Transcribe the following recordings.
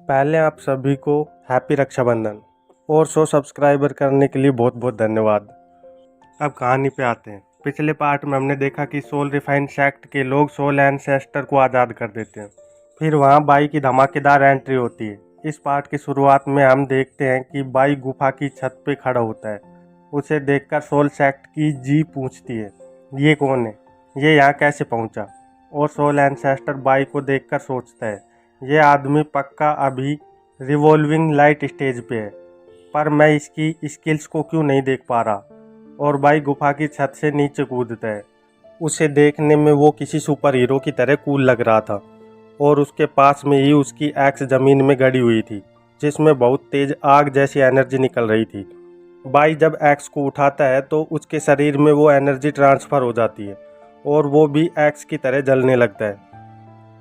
पहले आप सभी को हैप्पी रक्षाबंधन और 100 सब्सक्राइबर करने के लिए बहुत बहुत धन्यवाद। अब कहानी पे आते हैं। पिछले पार्ट में हमने देखा कि सोल रिफाइंड सेक्ट के लोग सोल एंसेस्टर को आज़ाद कर देते हैं। फिर वहाँ बाई की धमाकेदार एंट्री होती है। इस पार्ट की शुरुआत में हम देखते हैं कि बाई गुफा की छत पे खड़ा होता है। उसे देखकर सोल सेक्ट की जी पूछती है, ये कौन है, ये यहाँ कैसे पहुँचा। और सोल एंसेस्टर बाई को देखकर सोचता है, ये आदमी पक्का अभी रिवॉल्विंग लाइट स्टेज पे है, पर मैं इसकी स्किल्स को क्यों नहीं देख पा रहा। और बाई गुफा की छत से नीचे कूदता है। उसे देखने में वो किसी सुपर हीरो की तरह कूल लग रहा था और उसके पास में ही उसकी एक्स ज़मीन में गड़ी हुई थी, जिसमें बहुत तेज आग जैसी एनर्जी निकल रही थी। बाई जब एक्स को उठाता है तो उसके शरीर में वो एनर्जी ट्रांसफ़र हो जाती है और वो भी एक्स की तरह जलने लगता है।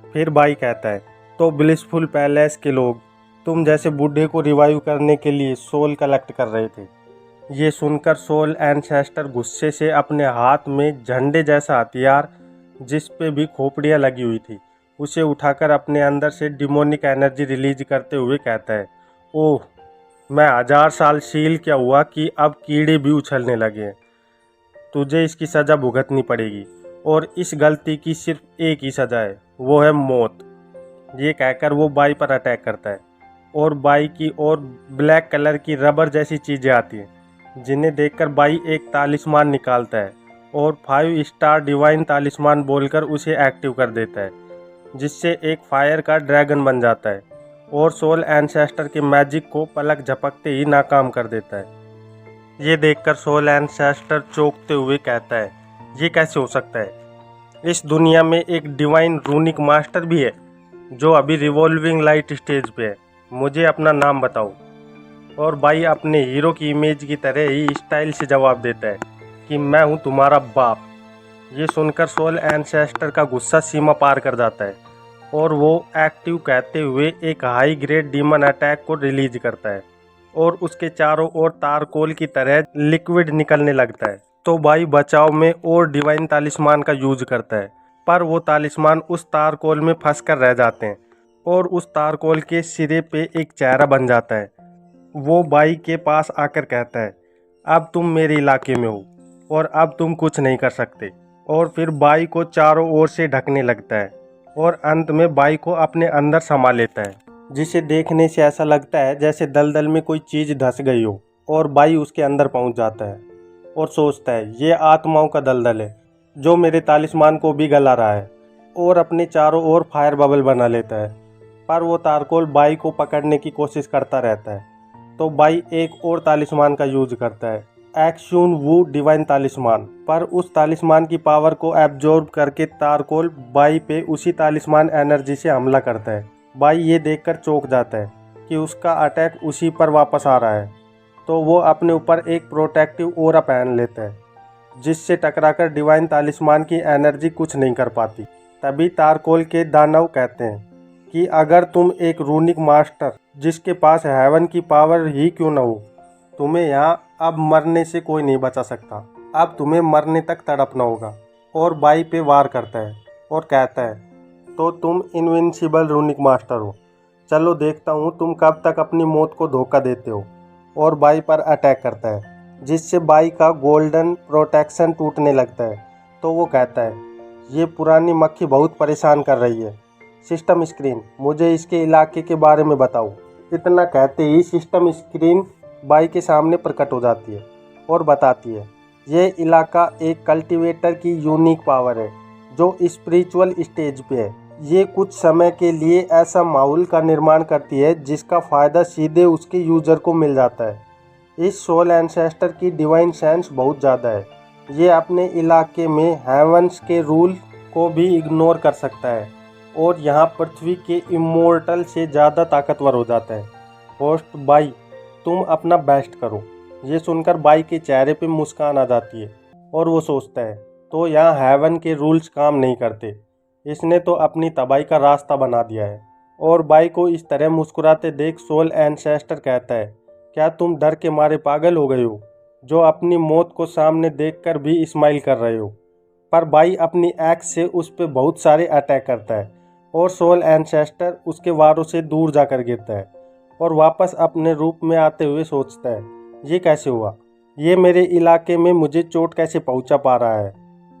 फिर बाई कहता है, तो ब्लिसफुल पैलेस के लोग तुम जैसे बूढ़े को रिवाइव करने के लिए सोल कलेक्ट कर रहे थे। ये सुनकर सोल एंसेस्टर गुस्से से अपने हाथ में झंडे जैसा हथियार, जिस पे भी खोपड़ियाँ लगी हुई थी, उसे उठाकर अपने अंदर से डिमोनिक एनर्जी रिलीज करते हुए कहता है, ओह, मैं 1000 साल शील क्या हुआ कि अब कीड़े भी उछलने लगे हैं। तुझे इसकी सज़ा भुगतनी पड़ेगी और इस गलती की सिर्फ एक ही सज़ा है, वो है मौत। ये कहकर वो बाई पर अटैक करता है और बाई की और ब्लैक कलर की रबर जैसी चीज़ें आती हैं, जिन्हें देखकर बाई एक तालिस्मान निकालता है और 5 स्टार डिवाइन तालिस्मान बोलकर उसे एक्टिव कर देता है, जिससे एक फायर का ड्रैगन बन जाता है और सोल एंसेस्टर के मैजिक को पलक झपकते ही नाकाम कर देता है। ये देखकर सोल एंसेस्टर चौंकते हुए कहता है, ये कैसे हो सकता है, इस दुनिया में एक डिवाइन रूनिक मास्टर भी है जो अभी रिवॉल्विंग लाइट स्टेज पे है, मुझे अपना नाम बताओ। और बाई अपने हीरो की इमेज की तरह ही स्टाइल से जवाब देता है कि मैं हूँ तुम्हारा बाप। ये सुनकर सोल एंसेस्टर का गुस्सा सीमा पार कर जाता है और वो एक्टिव कहते हुए एक हाई ग्रेड डीमन अटैक को रिलीज करता है और उसके चारों ओर तारकोल की तरह लिक्विड निकलने लगता है। तो बाई बचाव में और डिवाइन तालिस्मान का यूज करता है, पर वो तालिस्मान उस तारकोल में फंस कर रह जाते हैं और उस तारकोल के सिरे पे एक चेहरा बन जाता है। वो बाई के पास आकर कहता है, अब तुम मेरे इलाके में हो और अब तुम कुछ नहीं कर सकते। और फिर बाई को चारों ओर से ढकने लगता है और अंत में बाई को अपने अंदर समा लेता है, जिसे देखने से ऐसा लगता है जैसे दलदल में कोई चीज़ धंस गई हो। और बाई उसके अंदर पहुंच जाता है और सोचता है, ये आत्माओं का दलदल है जो मेरे तालिस्मान को भी गला रहा है, और अपने चारों ओर फायर बबल बना लेता है। पर वो तारकोल बाई को पकड़ने की कोशिश करता रहता है। तो बाई एक और तालिस्मान का यूज करता है, एक्शन वू डिवाइन तालिस्मान, पर उस तालिस्मान की पावर को एब्जॉर्ब करके तारकोल बाई पे उसी तालिस्मान एनर्जी से हमला करता है। बाई ये देखकर चौंक जाता है कि उसका अटैक उसी पर वापस आ रहा है, तो वो अपने ऊपर एक प्रोटेक्टिव ऑरा पहन लेता है, जिससे टकराकर डिवाइन तालिस्मान की एनर्जी कुछ नहीं कर पाती। तभी तारकोल के दानव कहते हैं कि अगर तुम एक रूनिक मास्टर जिसके पास हेवन की पावर ही क्यों न हो, तुम्हें यहाँ अब मरने से कोई नहीं बचा सकता, अब तुम्हें मरने तक तड़पना होगा। और बाई पे वार करता है और कहता है, तो तुम इनविंसिबल रूनिक मास्टर हो, चलो देखता हूँ तुम कब तक अपनी मौत को धोखा देते हो। और बाई पर अटैक करता है, जिससे बाई का गोल्डन प्रोटेक्शन टूटने लगता है। तो वो कहता है, ये पुरानी मक्खी बहुत परेशान कर रही है, सिस्टम स्क्रीन मुझे इसके इलाके के बारे में बताओ। इतना कहते ही सिस्टम स्क्रीन बाई के सामने प्रकट हो जाती है और बताती है, ये इलाका एक कल्टीवेटर की यूनिक पावर है जो स्पिरिचुअल स्टेज पे है। ये कुछ समय के लिए ऐसा माहौल का निर्माण करती है जिसका फ़ायदा सीधे उसके यूज़र को मिल जाता है। इस सोल एंसेस्टर की डिवाइन सेंस बहुत ज़्यादा है, ये अपने इलाके में हेवंस के रूल को भी इग्नोर कर सकता है और यहाँ पृथ्वी के इमोर्टल से ज़्यादा ताकतवर हो जाता है। होस्ट बाई, तुम अपना बेस्ट करो। ये सुनकर बाई के चेहरे पे मुस्कान आ जाती है और वो सोचता है, तो यहाँ हेवन के रूल्स काम नहीं करते, इसने तो अपनी तबाही का रास्ता बना दिया है। और बाई को इस तरह मुस्कुराते देख सोल एंसेस्टर कहता है, क्या तुम डर के मारे पागल हो गए हो, जो अपनी मौत को सामने देखकर भी स्माइल कर रहे हो। पर बाई अपनी एक्स से उस पर बहुत सारे अटैक करता है और सोल एंसेस्टर उसके वारों से दूर जाकर गिरता है और वापस अपने रूप में आते हुए सोचता है, ये कैसे हुआ, ये मेरे इलाके में मुझे चोट कैसे पहुंचा पा रहा है।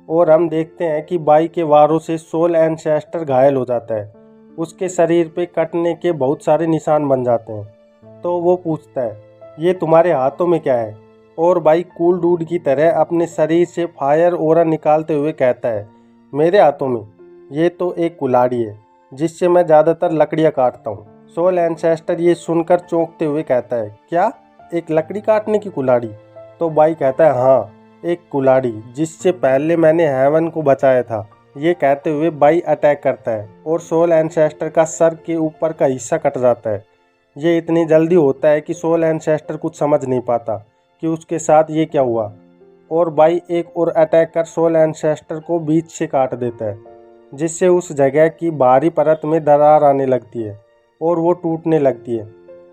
और हम देखते हैं कि बाई के वारों से सोल एंसेस्टर घायल हो जाता है, उसके शरीर पे कटने के बहुत सारे निशान बन जाते हैं। तो वो पूछता है, ये तुम्हारे हाथों में क्या है। और बाई कूल डूड की तरह अपने शरीर से फायर ओरा निकालते हुए कहता है, मेरे हाथों में ये तो एक कुल्हाड़ी है जिससे मैं ज़्यादातर लकड़ियाँ काटता हूँ। सोल एंसेस्टर ये सुनकर चौंकते हुए कहता है, क्या, एक लकड़ी काटने की कुल्हाड़ी। तो बाई कहता है, हाँ, एक कुल्हाड़ी जिससे पहले मैंने हेवन को बचाया था। ये कहते हुए बाई अटैक करता है और सोल एंसेस्टर का सर के ऊपर का हिस्सा कट जाता है। ये इतनी जल्दी होता है कि सोल एंसेस्टर कुछ समझ नहीं पाता कि उसके साथ ये क्या हुआ। और बाई एक और अटैक कर सोल एंसेस्टर को बीच से काट देता है, जिससे उस जगह की बाहरी परत में दरार आने लगती है और वो टूटने लगती है।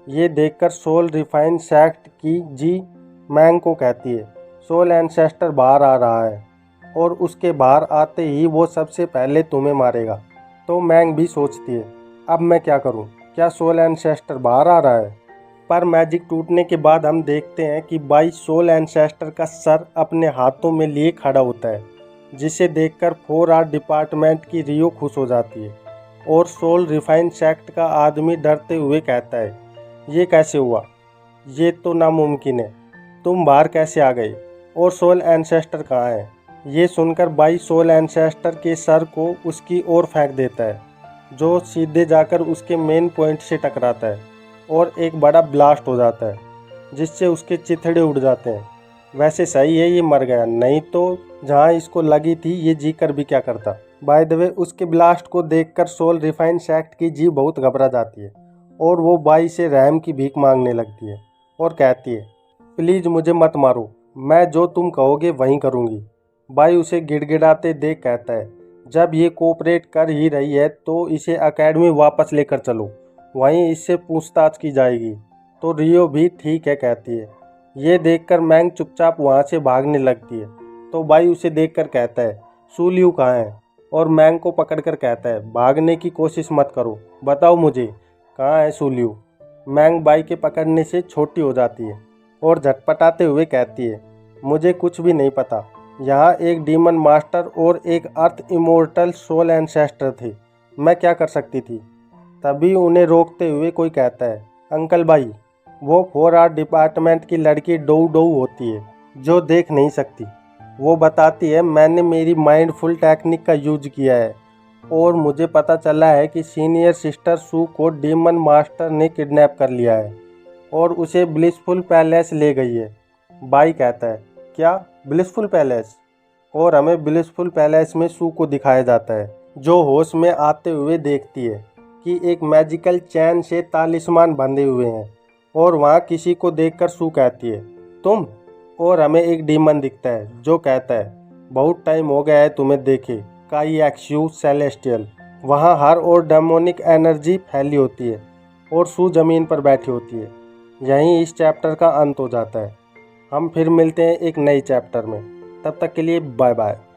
ये देखकर सोल रिफाइन सैक्ट की जी मैंग को कहती है, सोल एंसेस्टर बाहर आ रहा है और उसके बाहर आते ही वो सबसे पहले तुम्हें मारेगा। तो मैंग भी सोचती है, अब मैं क्या करूं, क्या सोल एंसेस्टर बाहर आ रहा है। पर मैजिक टूटने के बाद हम देखते हैं कि बाई सोल एंसेस्टर का सर अपने हाथों में लिए खड़ा होता है, जिसे देखकर 4R डिपार्टमेंट की रियो खुश हो जाती है। और सोल रिफाइन सेक्ट का आदमी डरते हुए कहता है, ये कैसे हुआ, ये तो नामुमकिन है, तुम बाहर कैसे आ गए और सोल एंसेस्टर कहाँ है। ये सुनकर बाई सोल एंसेस्टर के सर को उसकी ओर फेंक देता है, जो सीधे जाकर उसके मेन पॉइंट से टकराता है और एक बड़ा ब्लास्ट हो जाता है, जिससे उसके चिथड़े उड़ जाते हैं। वैसे सही है ये मर गया, नहीं तो जहाँ इसको लगी थी ये जी कर भी क्या करता। बाय द वे उसके ब्लास्ट को देखकर सोल रिफाइन सेक्ट की जी बहुत घबरा जाती है और वो बाई से रहम की भीख मांगने लगती है और कहती है, प्लीज़ मुझे मत मारो, मैं जो तुम कहोगे वहीं करूँगी। बाई उसे गिड़गिड़ाते देख कहता है, जब ये कोऑपरेट कर ही रही है तो इसे एकेडमी वापस लेकर चलो, वहीं इससे पूछताछ की जाएगी। तो रियो भी ठीक है कहती है। ये देखकर मैंग चुपचाप वहाँ से भागने लगती है। तो बाई उसे देखकर कहता है, सूलियू कहाँ है। और मैंग को पकड़कर कहता है, भागने की कोशिश मत करो, बताओ मुझे कहाँ है सूलियू। मैंग बाई के पकड़ने से छोटी हो जाती है और झटपटाते हुए कहती है, मुझे कुछ भी नहीं पता, यहाँ एक डीमन मास्टर और एक अर्थ इमोर्टल सोल एंसेस्टर थे, मैं क्या कर सकती थी। तभी उन्हें रोकते हुए कोई कहता है, अंकल भाई, वो 4R डिपार्टमेंट की लड़की डोऊ डोऊ होती है जो देख नहीं सकती। वो बताती है, मैंने मेरी माइंडफुल टेक्निक का यूज किया है और मुझे पता चला है कि सीनियर सिस्टर सू को डीमन मास्टर ने किडनैप कर लिया है और उसे ब्लिसफुल पैलेस ले गई है। बाई कहता है, क्या ब्लिसफुल पैलेस। और हमें ब्लिसफुल पैलेस में सू को दिखाया जाता है, जो होश में आते हुए देखती है कि एक मैजिकल चैन से तालिस्मान बंधे हुए हैं। और वहाँ किसी को देखकर सू कहती है, तुम। और हमें एक डीमन दिखता है जो कहता है, बहुत टाइम हो गया है तुम्हें देखे, काई एक्सयू सेलेस्टियल। वहाँ हर और डेमोनिक एनर्जी फैली होती है और सू जमीन पर बैठी होती है। यहीं इस चैप्टर का अंत हो जाता है। हम फिर मिलते हैं एक नई चैप्टर में, तब तक के लिए बाय बाय।